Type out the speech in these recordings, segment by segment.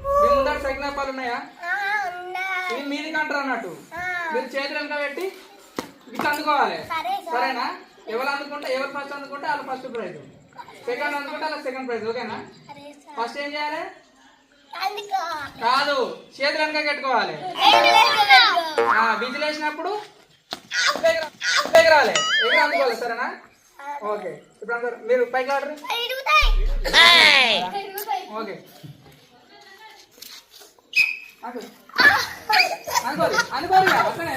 మీ ముందర సైకినాపాలు ఉన్నాయా? ఇది మీది కంటారు అన్నట్టు. మీరు చేతులు వెనక పెట్టి ఇట్లా అందుకోవాలి. సరేనా? ఎవరు అందుకుంటే ఎవరు ఫస్ట్ అందుకుంటే వాళ్ళు ఫస్ట్ ప్రైజ్, సెకండ్ అందుకుంటే వాళ్ళకి సెకండ్ ప్రైజ్. ఓకేనా? ఫస్ట్ ఏం చేయాలి? కాదు, చేతులు వెనక కట్టుకోవాలి. విజిల్ వేసినప్పుడు ఎగరాలి, ఎగర అందుకోవాలి. సరేనా? ఓకే. ఇప్పుడు అందరు మీరు పైకి ఆడరు. ఓకే, అనుకోవాలి అనుకోవాలి అక్కడే.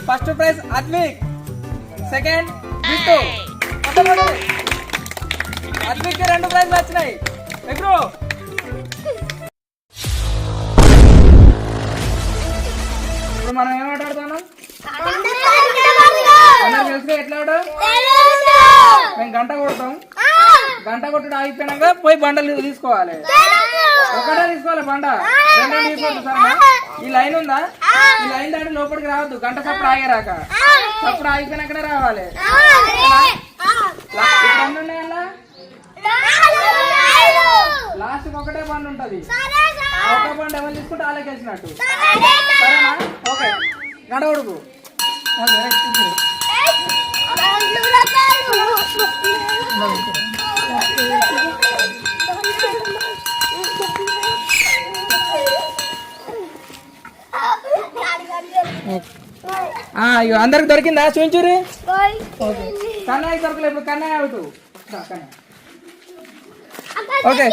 First prize Advik, second Bittu. Advik 2 ప్రైజ్లు వచ్చినాయి. ఎప్పుడు ఇప్పుడు మనం ఏం ఆడుతున్నాం? తెలుసు ఎట్లా ఆడు? మేము గంట కొడతాం. గంట కొట్టడం అయిపోయినాక పోయి బండలు తీసుకోవాలి. ఒకటే తీసుకోవాలి బండ, రెండో తీసుకోవద్దు. సరేనా? ఈ లైన్ ఉందా? ఈ లైన్ దాటి లోపలికి రావద్దు. గంట సప్పుడు ఆగేరాక, సప్పుడు ఆగిపోయినాకనే రావాలి. లాస్ట్ ఒకటే బండి ఉంటది. ఒక బండి ఎవరు తీసుకుంటే వాళ్ళకి వేసినట్టు. సరేనా? ఓకే, గంట కొడుకు. అయ్యో, అందరికి దొరికిందా? చూపించురి. కన్నయ్య దొరకలేదు. ఇప్పుడు కన్నయ్య అవుతూ. ఓకే,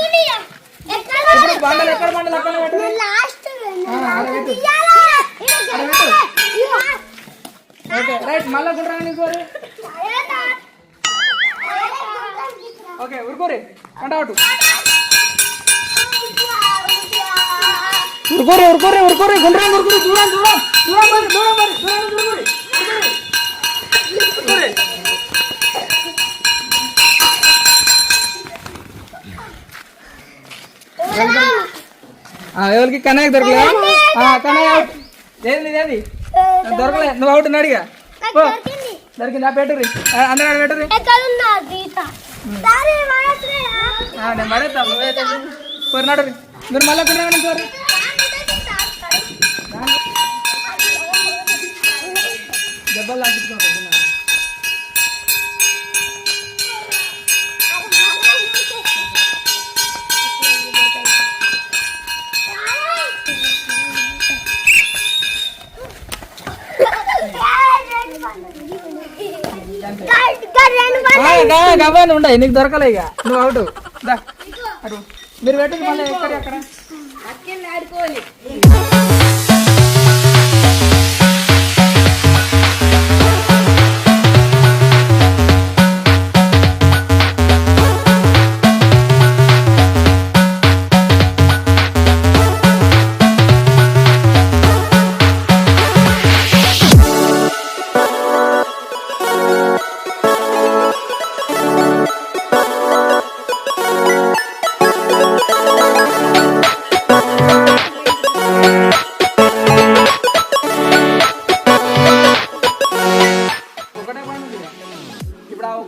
ఇప్పుడు బండలు ఎక్కడ బండలు అక్కడ పెట్టు. Okay, right. మళ్ళా గుండ్రాన్ని తీసుకోరి. ఓకే, ఉరుకోరి. కంట అవుట్. ఉరుకోరి ఉరుకోరి ఉరుకోరి. గుండ్రాన్ని ఉరుకురి. దూరం దూరం దూరం మరి దూరం మరి దూరం ఉరుకురి. ఎవరికి? కన్నయ్య దొరకలే. కన్నయ్య అవుట్. ఏది ఏది దొరకలే. నువ్వు అవుట్ అడిగా. దొరికింది. ఆ పెట్టుర్రి, అందరూ పెట్టుర్రి. నేను పడేస్తా. కొరినాడు మీరు మళ్ళీ కొన్నాడు. సార్ దెబ్బలు లాగించుకున్నారు. గవ్వని ఉండయి, నీకు దొరకలే. ఇక నువ్వు అవుట్. మీరు పెట్టు. మళ్ళీ ఎక్కడ అక్కడ ఆడుకోవాలి.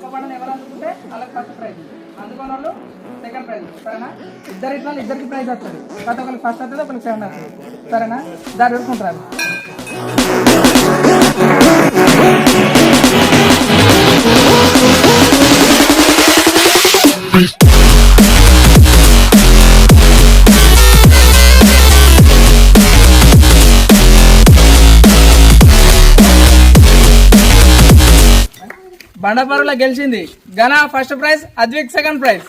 ఒక్క బండలు ఎవరు అందుకుంటే వాళ్ళకి ఫస్ట్ ప్రైజ్, అందుకున్న వాళ్ళు సెకండ్ ప్రైజ్. సరేనా? ఇద్దరికి ప్రైజ్ వస్తుంది. ప్రతి ఒక్కరికి ఫస్ట్ వస్తుంది, ఒకరికి సెకండ్ వస్తుంది. సరేనా? దాన్ని ఎదుర్కొంటారు. బండపరులో గెలిచింది ఘన first prize, Advik second prize.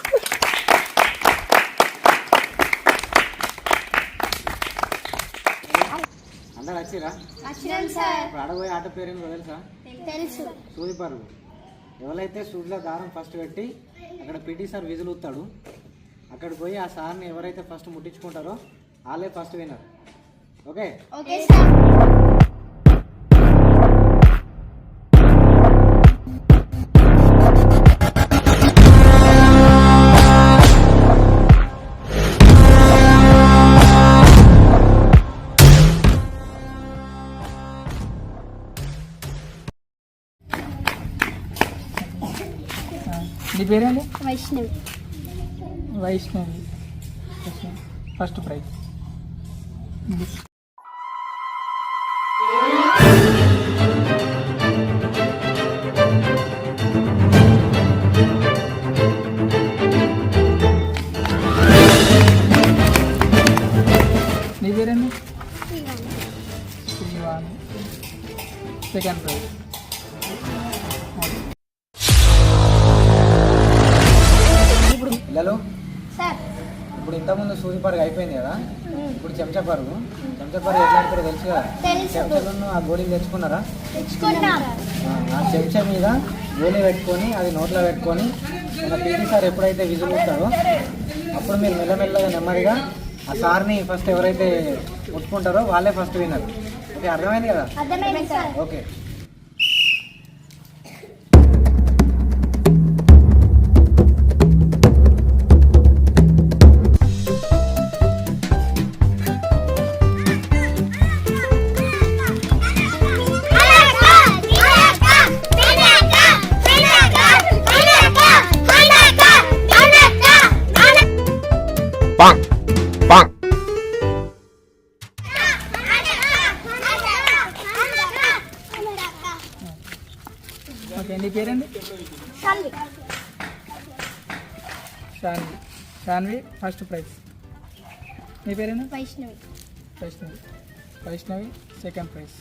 అందరు వచ్చిరా? ఇప్పుడు ఆడబోయే ఆట పేరేందో తెలుసా? సూది పరుగు. ఎవరైతే సూదిలో దారం ఫస్ట్ పెట్టి అక్కడ పిటి సార్ విజులు ఊతాడు, అక్కడికి పోయి ఆ సార్ని ఎవరైతే ఫస్ట్ ముట్టించుకుంటారో వాళ్ళే ఫస్ట్ విన్నర్. ఓకే? నీ పేరేంటి? వైష్ణవి. First prize. నీ పేరేంటి? శ్రీవాణి. Second prize. పిల్లలు, సార్ ఇప్పుడు ఇంతకుముందు సూది పరుగు అయిపోయింది కదా, ఇప్పుడు చెంచా పరుగు. చెంచా పరుగు ఎట్లా ఆడతారో తెలుసు కదా? చెంచాలను ఆ గోళీలు తెచ్చుకున్నారా? ఆ చెంచా మీద గోళీ పెట్టుకొని అది నోట్లో పెట్టుకొని మన పీటీ సార్ ఎప్పుడైతే విజులు ఊతాడో అప్పుడు మీరు మెల్లమెల్లగా నెమ్మదిగా ఆ సార్ని ఫస్ట్ ఎవరైతే ముట్టుకుంటారో వాళ్ళే ఫస్ట్ విన్నారు. ఓకే, అర్థమైంది కదా? ఓకే. ఓకే, నీ పేరేంటి? Shanvi first prize. నీ పేరేనా? వైష్ణవి. Vaishnavi second praise.